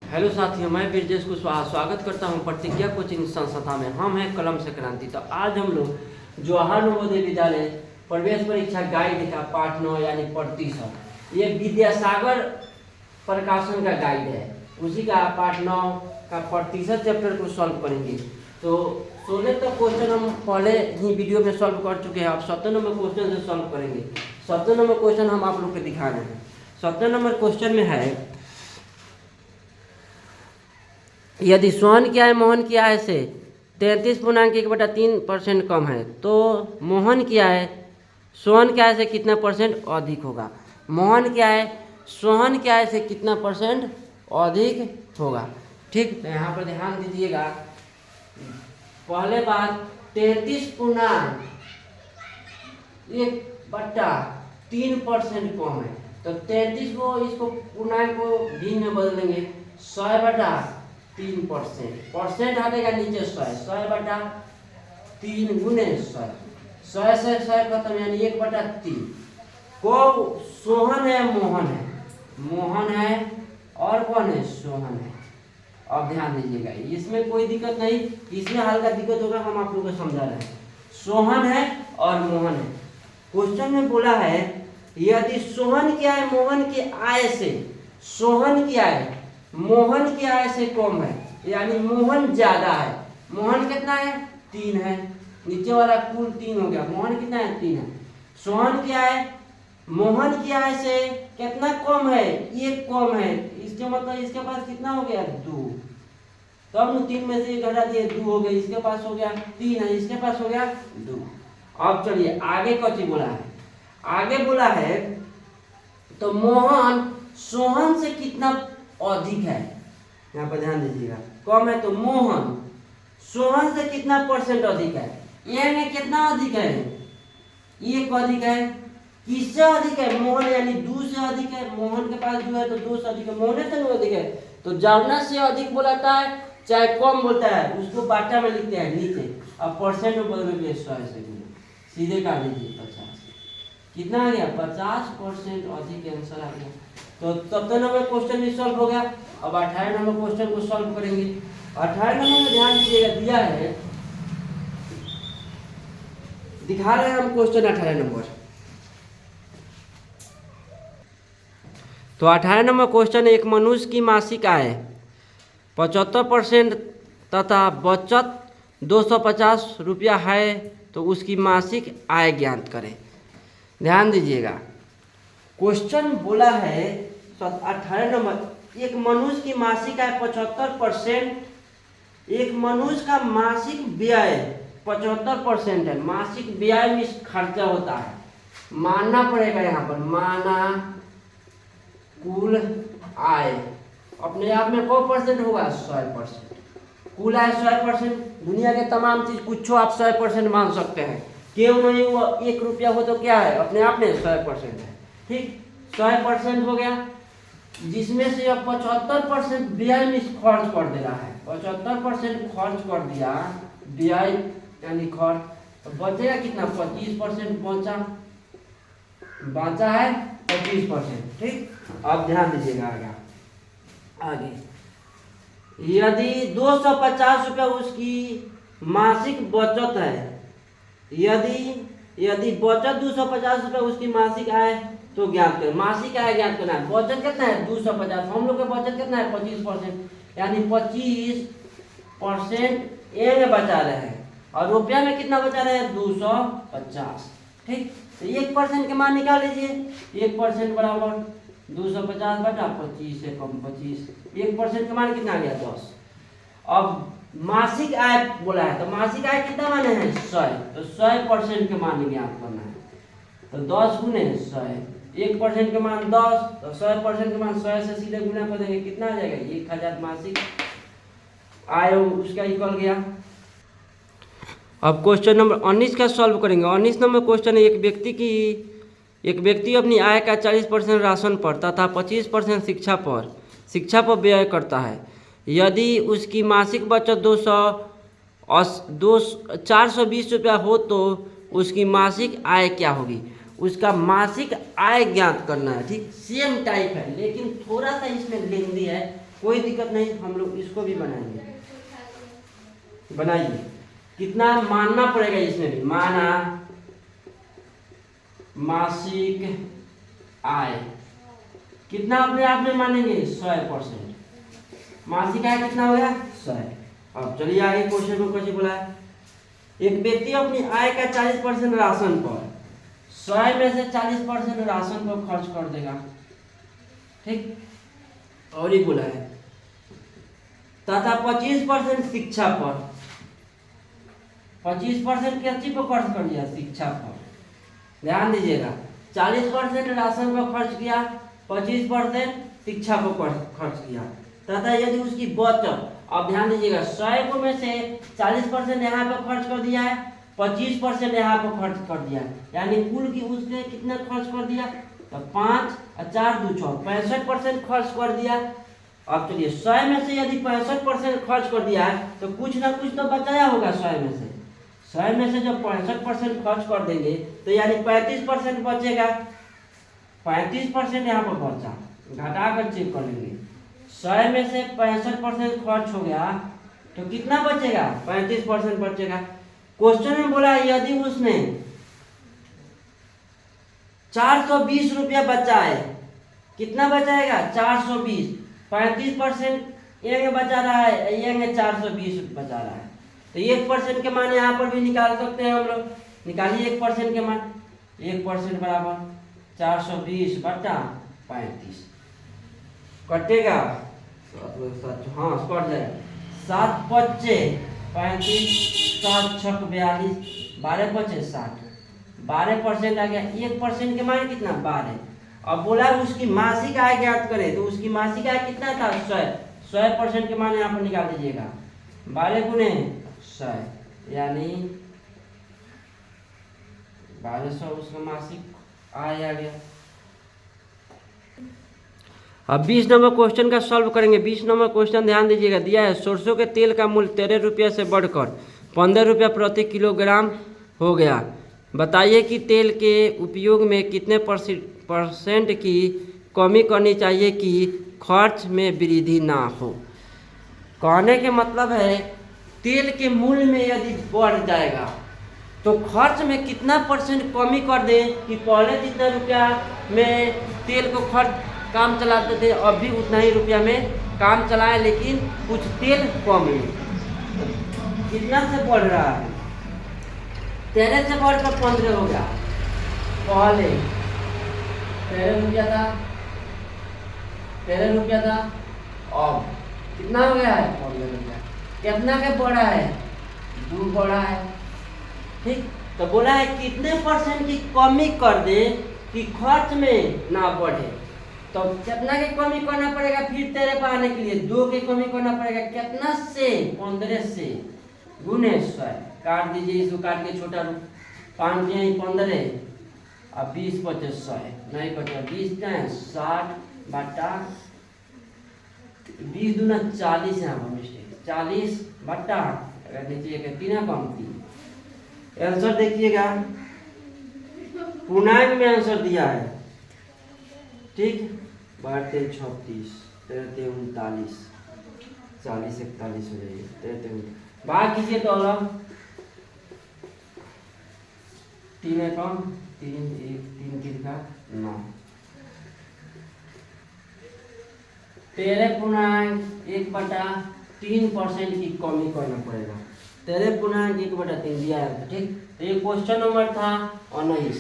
Hello साथियों, मैं ब्रजेश को स्वागत करता हूं प्रतिज्ञा कोचिंग संस्था में। हम हैं कलम से क्रांति। तो आज हम लोग जवाहर नवोदय विद्यालय प्रवेश परीक्षा गाइड का पाठ 9 यानी प्रतिशत, ये विद्यासागर प्रकाशन का गाइड है, उसी का पाठ 9 का प्रतिशत चैप्टर को सॉल्व करेंगे। तो 16 तक क्वेश्चन हम पहले ही वीडियो में सॉल्व कर चुके हैं। अब 17 नंबर क्वेश्चन से सॉल्व करेंगे। 17 नंबर क्वेश्चन हम आप लोग को दिखा रहे हैं। 17 नंबर क्वेश्चन में है, यदि स्वर्ण क्या है मोहन क्या है से 33.1/3% कम है तो मोहन क्या है स्वर्ण क्या है से कितना परसेंट अधिक होगा। मोहन क्या है स्वर्ण क्या है से कितना परसेंट अधिक होगा। ठीक, तो यहाँ पर ध्यान दीजिएगा। पहले बात 33.1/3% कम है, तो 33 को इसको पूर्णांक को भिन्न में बदलेंगे 100/3%। परसेंट हटेगा नीचे 100/3 गुने 100 से 100 खत्म यानी 1/3 को सोहन है मोहन है, मोहन है और कौन है सोहन है। अब ध्यान दीजिएगा, इसमें कोई दिक्कत नहीं, इसमें हल्का दिक्कत होगा, हम आप लोगों को समझा रहे हैं। सोहन है और मोहन है। क्वेश्चन में बोला है यदि सोहन क्या है मोहन की आय से, सोहन की आय मोहन की आय से कम है, यानी मोहन ज्यादा है। मोहन कितना है 3 है, नीचे वाला कुल 3 हो गया। मोहन कितना है 3 है। सोहन की आय मोहन की आय से कितना कम है, 1 कम है। इसके मतलब इसके पास कितना हो गया 2, तब 3 में से 1 घटा दिए 2 हो गया। इसके पास हो गया 3 है, इसके पास हो गया 2। अब चलिए आगे कथी बोला है। आगे बोला है तो मोहन सोहन से कितना अधिक है, यहाँ पर ध्यान दीजिएगा। कम है तो मोहन सोहन से कितना परसेंट अधिक है। ये में कितना अधिक है 1 अधिक है। किससे अधिक है मोहन यानी 2 से अधिक है। मोहन के पास 2 है तो 2 से अधिक है। मोहन से 2 अधिक है तो जौना से अधिक बोलाता है चाहे कम बोलता है उसको बाटा में लिखते हैं नीचे। अब परसेंट में बदलेंगे 100 से सीधे काट दीजिए 50। कितना आ गया 50% अधिक आंसर आ गया। तो 17 नंबर क्वेश्चन भी सॉल्व हो गया। अब 18 नंबर क्वेश्चन को सॉल्व करेंगे। 18 नंबर में ध्यान दीजिएगा, दिया है, दिखा रहे हैं हम क्वेश्चन 18 नंबर। तो 18 नंबर क्वेश्चन, एक मनुष्य की मासिक आय 75% तथा बचत 250 रुपया है तो उसकी मासिक आय ज्ञात करें। ध्यान दीजिएगा, क्वेश्चन बोला है 18 नंबर, एक मनुष्य की मासिक आय 75%, एक मनुष्य का मासिक व्यय 75% है। मासिक व्यय में खर्चा होता है, मानना पड़ेगा यहाँ पर, माना कुल आय अपने आप में कौ परसेंट होगा 100%। कुल आय 100%। दुनिया के तमाम चीज कुछ आप 100% मान सकते हैं, क्यों नहीं। वो 1 रुपया हो तो क्या है अपने आप में 100% है। ठीक, 100% हो गया, जिसमें से अब 75% व्यय में खर्च कर दे रहा है। 75% खर्च कर दिया व्यय यानी खर्च, तो बचेगा कितना 25% बचा है 25%। ठीक, अब ध्यान दीजिएगा आगे यदि 250 रुपया उसकी मासिक बचत है, यदि बचत 250 रुपया उसकी मासिक आय तो ज्ञात करें। मासिक आय ज्ञात करना है। बचत कितना है 250, हम लोग का बचत कितना है 25%, यानी 25% ए में बचा रहे हैं और रुपया में कितना बचा रहे हैं 250। ठीक, तो 1% के मान निकाल लीजिए। 1% बराबर 250 बटा 25 से कम 25। 1% का मान कितना आ गया 10। अब मासिक आय बोला है तो मासिक आय कितना माने हैं 100, तो 100% के मान ज्ञात करना है। तो 10 गुने 100, 1% के मान 10, तो 100% के मान 100 से सीधे गुना कर देंगे, कितना आ जाएगा 1000 मासिक आय उसका इक्वल गया। अब क्वेश्चन नंबर 19 का सॉल्व करेंगे। 19 नंबर क्वेश्चन है, एक व्यक्ति अपनी आय का 40% राशन पर तथा 25% शिक्षा पर व्यय करता है। यदि उसकी मासिक बचत 420 रुपया हो तो उसकी मासिक आय क्या होगी। उसका मासिक आय ज्ञात करना है। ठीक, सेम टाइप है लेकिन थोड़ा सा इसमें लेंदी है, कोई दिक्कत नहीं, हम लोग इसको भी बनाएंगे। बनाइए, कितना मानना पड़ेगा इसमें भी, माना मासिक आय कितना अपने आप में मानेंगे 100%। मासिक आय कितना हो गया 100। अब चलिए आगे क्वेश्चन में कैसे बोला है, एक व्यक्ति अपनी आय का 40% राशन पर 100 में से 40% राशन पर खर्च कर देगा, ठीक। और ही बोला है तथा 25% शिक्षा पर, 25% क्या चीज पर खर्च कर दिया, शिक्षा पर। ध्यान दीजिएगा, 40% राशन पर खर्च किया, 25% शिक्षा पर खर्च किया, तथा यदि उसकी बचत, अब ध्यान दीजिएगा 100 में से 40% यहाँ पर खर्च कर दिया है, 25% यहाँ पर खर्च कर दिया है, यानी कुल की उसने कितना खर्च कर दिया, तो 5 और 4 2 6 65% खर्च कर दिया। अब चलिए 100 में से यदि 65% खर्च कर दिया है तो कुछ ना कुछ तो बचाया होगा 100 में से। 100 में से जब 65% खर्च कर देंगे तो यानी 35% बचेगा, 35% यहाँ पर बचा, घटा कर चेक कर लेंगे। 100 में से 65% खर्च हो गया तो कितना बचेगा, 35% बचेगा। क्वेश्चन में बोला यदि उसने 420 रुपया बचाए, कितना बचाएगा 420, 35% ये बचा रहा है, ये 420 बचा रहा है, तो 1% के मान यहाँ पर भी निकाल सकते हैं हम लोग। निकालिए 1% के मान, 1% बराबर 420 बटा 35 कटेगा, हाँ कट जाएगा, 7 पच्चे 35, 7 छक 42, 12 पच्चे 60, 12% आ गया। 1% के मान कितना 12। अब बोला उसकी मासिक आय ज्ञात करें, तो उसकी मासिक आय कितना था 100, 100% के मान यहाँ पर निकाल दीजिएगा, 12 गुने 100 यानी 1200 उसका मासिक आय आ गया। अब 20 नंबर क्वेश्चन का सॉल्व करेंगे। 20 नंबर क्वेश्चन ध्यान दीजिएगा, दिया है सरसों के तेल का मूल्य 13 रुपया से बढ़कर 15 रुपया प्रति किलोग्राम हो गया। बताइए कि तेल के उपयोग में कितने परसेंट की कमी करनी चाहिए कि खर्च में वृद्धि ना हो। कहने के मतलब है तेल के मूल्य में यदि बढ़ जाएगा तो खर्च में कितना परसेंट कमी कर दें कि पहले जितना रुपया में तेल को खर्च काम चलाते थे अब भी उतना ही रुपया में काम चलाए, लेकिन कुछ तेल कम है। कितना से बढ़ रहा है, 13 से बढ़कर 15 हो गया। पहले 13 रुपया था, 13 रुपया था, अब कितना हो गया है 15 रुपया। कितना के बढ़ा है 2 बढ़ा है, ठीक। तो बोला है कितने परसेंट की कमी कर दे कि खर्च में ना बढ़े, तो कितना की कमी करना पड़ेगा, फिर 13 पर आने के लिए 2 की कमी करना पड़ेगा, कितना से 15 से गुने 100, काट दीजिए इसको, काट के छोटा रूप 5 दिए 15 और 20 पचे 100 नहीं कटा, 20 60 बटा 20 दूना 40 यहाँ पर मिस्टेक, 40 बटा अगर नीचे एक 3 कम 3। आंसर देखिएगा, पूर्णांक में आंसर दिया है, ठीक। 12 36 13 39 40 41 हो जाएगी, 13 भाग कीजिए तो अलग, 3 कम 3 1 3 3 का 9, 13.1/3% की कमी करना पड़ेगा। 13.1/3 दिया है, ठीक। तो ये क्वेश्चन नंबर था 19।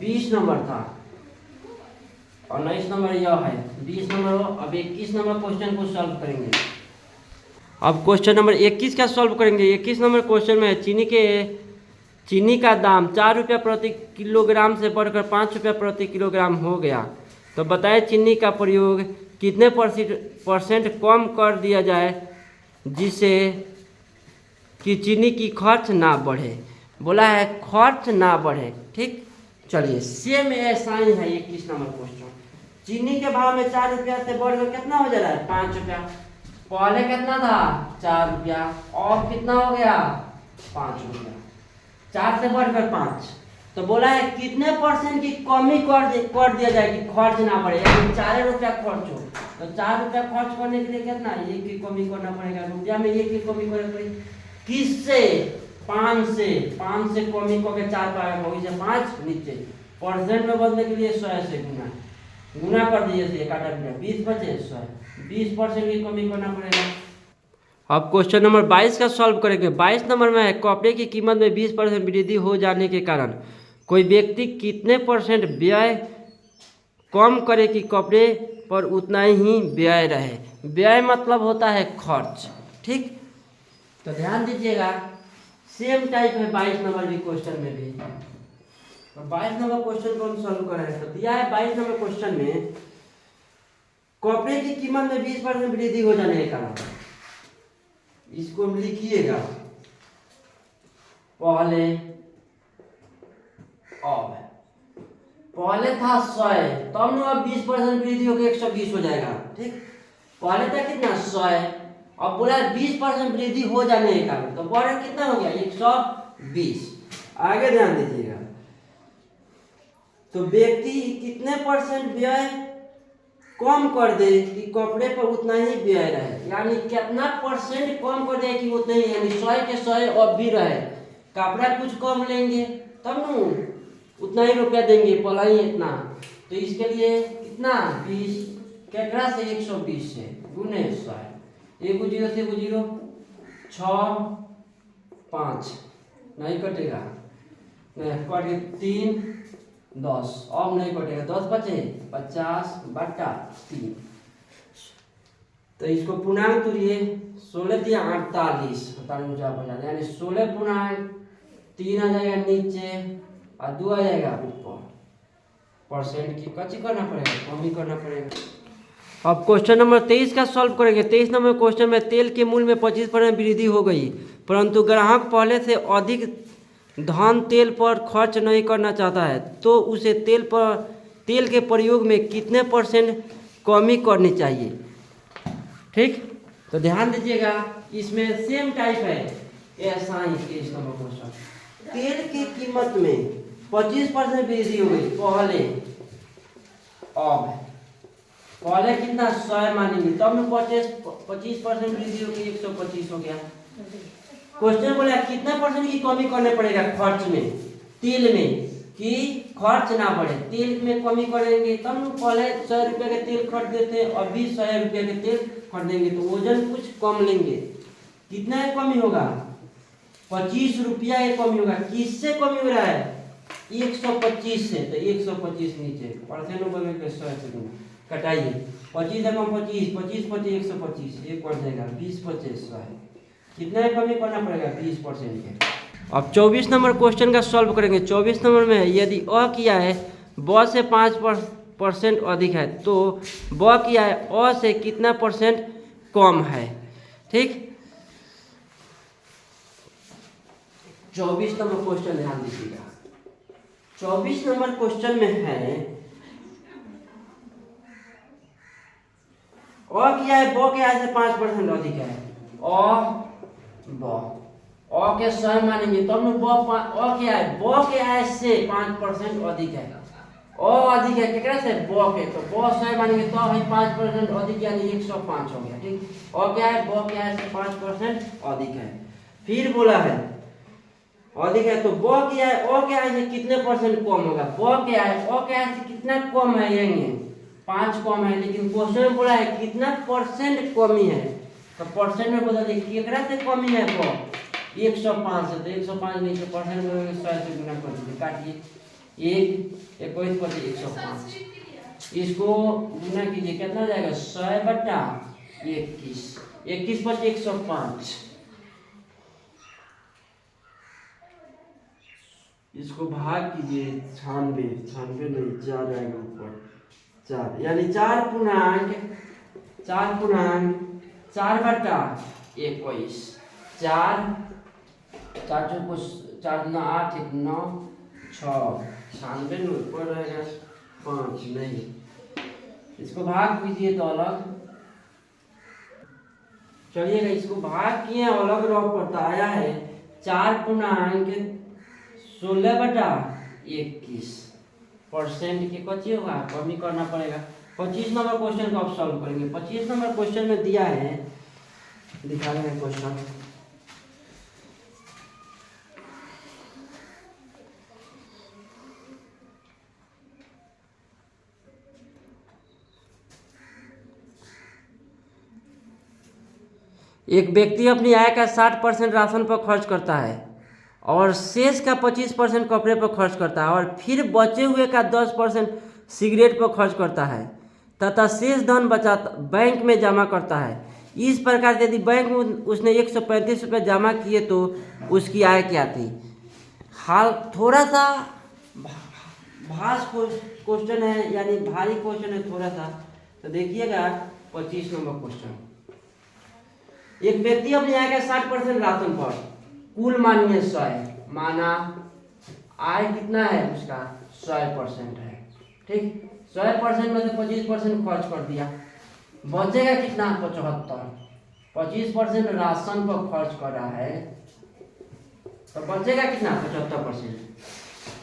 20 नंबर था, 19 नंबर यह है, 20 नंबर हो। अब 21 नंबर क्वेश्चन को सॉल्व करेंगे। अब क्वेश्चन नंबर 21 का सॉल्व करेंगे। 21 नंबर क्वेश्चन में चीनी का दाम 4 रुपया प्रति किलोग्राम से बढ़कर 5 रुपया प्रति किलोग्राम हो गया, तो बताएं चीनी का प्रयोग कितने परसेंट कम कर दिया जाए जिससे कि चीनी की खर्च ना बढ़े। बोला है खर्च ना बढ़े, ठीक। चलिए सेम ऐसा ही है 21 नंबर क्वेश्चन। चीनी के भाव में 4 रुपया से बढ़कर कितना हो जा रहा है 5 रुपया। पहले कितना था 4 रुपया, और कितना हो गया 5 रुपया, 4 से बढ़कर 5, तो बोला है कितने परसेंट की कमी कर दिया जाएगी, खर्च ना पड़े, यानी 4 रुपया खर्च हो तो 4 रुपया खर्च करने के लिए कितना 1 की कमी करना पड़ेगा, रुपया में 1 की कमी करनी पड़ेगी। किससे? 5 से। 5 से कमी करके 4 पाएगा, वही से 5 नीचे। परसेंट में बदलने के लिए 100 से गुना कर दीजिए, काटा पीटा 20 बचे 100, 20% की कमी करना पड़ेगा। अब क्वेश्चन नंबर 22 का सॉल्व करेंगे। 22 नंबर में है कपड़े की कीमत में 20% वृद्धि हो जाने के कारण कोई व्यक्ति कितने परसेंट व्यय कम करे कि कपड़े पर उतना ही व्यय रहे। व्यय मतलब होता है खर्च, ठीक। तो ध्यान दीजिएगा, सेम टाइप है 22 नंबर भी क्वेश्चन में भी। तो 22 नंबर क्वेश्चन को हम सॉल्व कर रहे हैं। तो दिया है 22 नंबर क्वेश्चन में कपड़े की कीमत में 20% वृद्धि हो जाने के कारण, इसको हम लिखिएगा पहले। अब पहले था 100, तब ना अब 20% वृद्धि होकर 120 हो जाएगा, ठीक। पहले था कितना 100, अब बोला 20% वृद्धि हो जाने के कारण, तो बढ़े कितना हो गया 120। आगे ध्यान दीजिएगा, तो व्यक्ति कितने परसेंट व्यय कम कर दे कि कपड़े पर उतना ही व्यय रहे, यानी कितना परसेंट कम कर दे कि उतना ही, यानी 100 के 100 अब भी रहे, कपड़ा कुछ कम लेंगे तब न उतना ही रुपया देंगे, पला ही इतना। तो इसके लिए कितना 20 केकरा से 120 से गुने 100, 1 0 से 0 6 5 नहीं कटेगा, नहीं कट 3 10, अब नहीं कटेगा, 10 बचे 50 बटा 3। तो इसको पूर्णांक तोड़िए, 16 दिया 48, यानी 16 पूर्णांक 3 आ जाएगा नीचे और 2 आ जाएगा ऊपर। परसेंट की कच्ची करना पड़ेगा, कमी करना पड़ेगा। अब क्वेश्चन नंबर 23 का सॉल्व करेंगे। 23 नंबर क्वेश्चन में तेल के मूल्य में 25% वृद्धि हो गई, परंतु ग्राहक पहले से अधिक धन तेल पर खर्च नहीं करना चाहता है, तो उसे तेल के प्रयोग में कितने परसेंट कमी करनी चाहिए, ठीक। तो ध्यान दीजिएगा, इसमें सेम टाइप है ऐसा ही। 23 नंबर क्वेश्चन, तेल की कीमत में 25% वृद्धि हो गई पहले। अब पहले कितना 100 मानेंगे, तब में 25% वृद्धि हो गई, 125 हो गया। क्वेश्चन बोला कितना परसेंट की कमी करने पड़ेगा खर्च में, तेल में, कि खर्च ना बढ़े, तेल में कमी करेंगे तब न। पहले 100 रुपये के तेल खरीदते थे, अभी 100 रुपये के तेल खरीदेंगे तो वजन कुछ कम लेंगे। कितना कमी होगा 25 रुपया ये कमी होगा। किससे कमी हो रहा है 125 से, तो 125 नीचे परसेंट बदल के 100 से गुना कटाइए, 25 है कम 25, 25 पचे 125, एक बढ़ जाएगा 20 पचे 100, कितना कमी करना पड़ेगा 20% के। अब 24 नंबर क्वेश्चन का सॉल्व करेंगे। 24 नंबर में यदि अ किया है ब से 5% अधिक है, तो ब किया है अ से कितना परसेंट कम है, ठीक। 24 नंबर क्वेश्चन ध्यान दीजिएगा। 24 नंबर क्वेश्चन में है अ किया है ब के से 5% अधिक है, अ ब अ के 100 मानेंगे तब में अ क्या है ब के आय से 5% अधिक है, अ अधिक है केकरा से ब के, तो ब 100 मानेंगे तो है 5% अधिक यानी 105 हो गया, ठीक। अ क्या है ब के आय से 5% अधिक है। फिर बोला है अधिक है तो ब की आय अ के आय से कितने परसेंट कम होगा, ब के आय अ के आय से कितना कम है, ये 5 कम है, लेकिन क्वेश्चन में बोला है कितना परसेंट कमी है, तो परसेंट में बदल दिए केकरा से कमी है ब 105 से, तो 105 नीचे परसेंट में 100 से गुना कर दीजिए, काटिए 1 21 पचे 105, इसको गुना कीजिए कितना जाएगा 100 बटा 21, 21 पचे 105, इसको भाग कीजिए 96 नहीं 4 आएगा ऊपर 4, यानी 4 पूर्णांक 4 बटा 21, 4 चौको 4 दूना 8 1 9 6 96 में ऊपर रहेगा 5 नहीं, इसको भाग कीजिए तो अलग, चलिएगा इसको भाग किए अलग रह पड़ता आया है 4 पूर्णांक 16 बटा 21% की कच्ची होगा, कमी करना पड़ेगा। 25 नंबर क्वेश्चन को आप सॉल्व करेंगे। 25 नंबर क्वेश्चन में दिया है, दिखा रहे हैं क्वेश्चन। एक व्यक्ति अपनी आय का 60% राशन पर खर्च करता है और शेष का 25% कपड़े पर खर्च करता है और फिर बचे हुए का 10% सिगरेट पर खर्च करता है तथा शेष धन बचाता बैंक में जमा करता है। इस प्रकार से यदि बैंक में उसने 135 रुपये जमा किए तो उसकी आय क्या थी। हाल थोड़ा सा भास क्वेश्चन है, यानी भारी क्वेश्चन है थोड़ा सा, तो देखिएगा 25 नंबर क्वेश्चन। एक व्यक्ति अपनी आय का 60% राशन पर, कुल मानिए 100 है, माना आय कितना है उसका 100% है, ठीक। 100% में से 25% खर्च कर दिया, बचेगा कितना 75। 25% राशन पर खर्च कर रहा है तो बचेगा कितना 75%,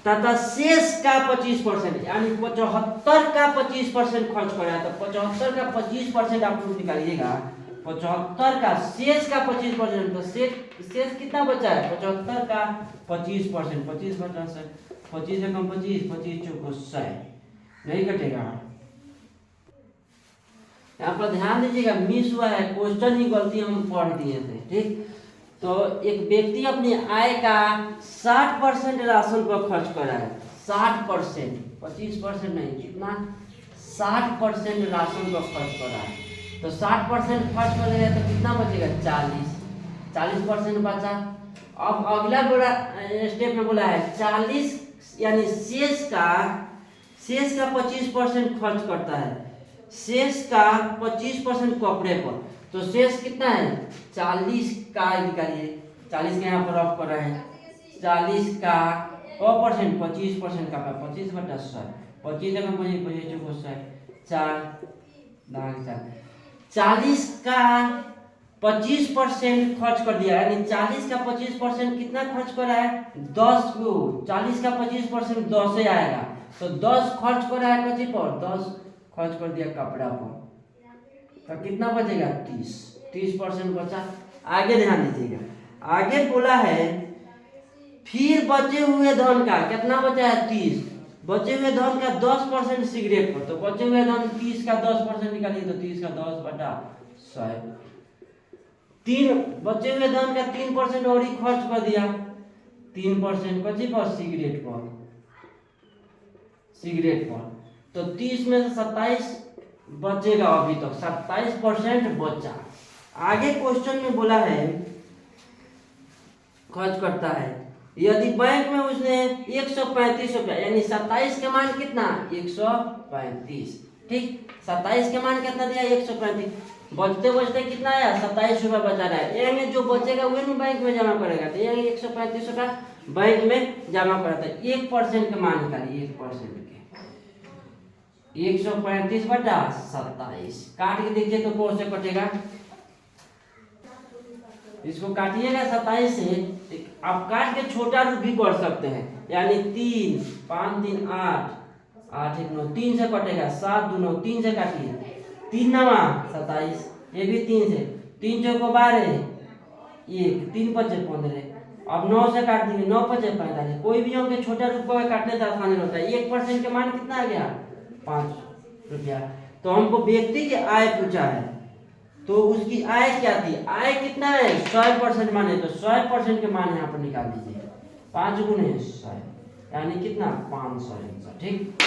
तथा शेष का 25% यानी 75 का 25% खर्च कर रहा है, तो 75 का 25% आप लोग निकालिएगा। 75 का शेष का 25%, तो शेष कितना बचा है 75 का 25%, 25% से 25 से कम 25, 25 चौको 100 नहीं कटेगा। यहाँ पर ध्यान दीजिएगा, मिस हुआ है, क्वेश्चन ही गलती हम पढ़ दिए थे, ठीक। तो एक व्यक्ति अपनी आय का 60% राशन पर खर्च कर रहा है, 60%, 25% नहीं, कितना 60% राशन पर खर्च कर रहा है, तो 60% खर्च करेगा तो कितना बचेगा 40% बचा। अब अगला बोला स्टेप में बोला है 40 यानी शेष का 25% खर्च करता है, शेष का 25% कपड़े पर, तो शेष कितना है 40 का निकालिए, 40 के यहाँ पर ऑफ कर रहे हैं, 40 का 25% का 25/100, 25 का 40 का 25% खर्च कर दिया, यानी 40 का 25% कितना खर्च कर रहा है 10 को, 40 का 25% 10 से आएगा, तो 10 खर्च कर रहा है कच्ची पर, 10 खर्च कर दिया कपड़ा पर, तो कितना बचेगा 30% बचा। आगे ध्यान दीजिएगा, आगे बोला है फिर बचे हुए धन का कितना बचा है 30, बचे हुए धन का 10% सिगरेट पर, तो बचे हुए धन 30 का 10% निकालिए, तो 30 का 10/100, 3 बचे हुए धन का 3% और ही खर्च कर दिया, 3% कच्ची पर सिगरेट पर, तो 30 में से 27 बचेगा, अभी तक 27% बचा। आगे क्वेश्चन में बोला है खर्च करता है, यदि बैंक में उसने 135 रुपया, यानी 27 के मान कितना 135, ठीक, 27 के मान कितना दिया 135, बचते बचते कितना आया 27 रुपया बचा रहा है, ये जो बचेगा वही नहीं बैंक में जमा करेगा, तो ये 135 रुपया बैंक में जमा कराता है। 1% के मान निकालिए, 1% के 135/27 काट के देखिए तो कौन से कटेगा, इसको काटिएगा 27 से, आप काट के छोटा रूप भी कर सकते हैं, यानी 3, 5 3 8, 8 1 9, 3 से कटेगा, 7 2 9, 3 से काटिए, 3 9 27, ये भी 3 से, 3 चौको 12, 1 3 5 15, अब 9 से काट देंगे, 9 5 45, कोई भी अंक के छोटा रूप को काटने से आसानी होता है। 1% के मान कितना आ गया 5 रुपया। तो हमको व्यक्ति की आय पूछा है, तो उसकी आय क्या थी, आय कितना है 100% मान है, तो 100% के मान यहाँ पर निकाल दीजिए, 5 गुने 100 यानी कितना 500, ठीक।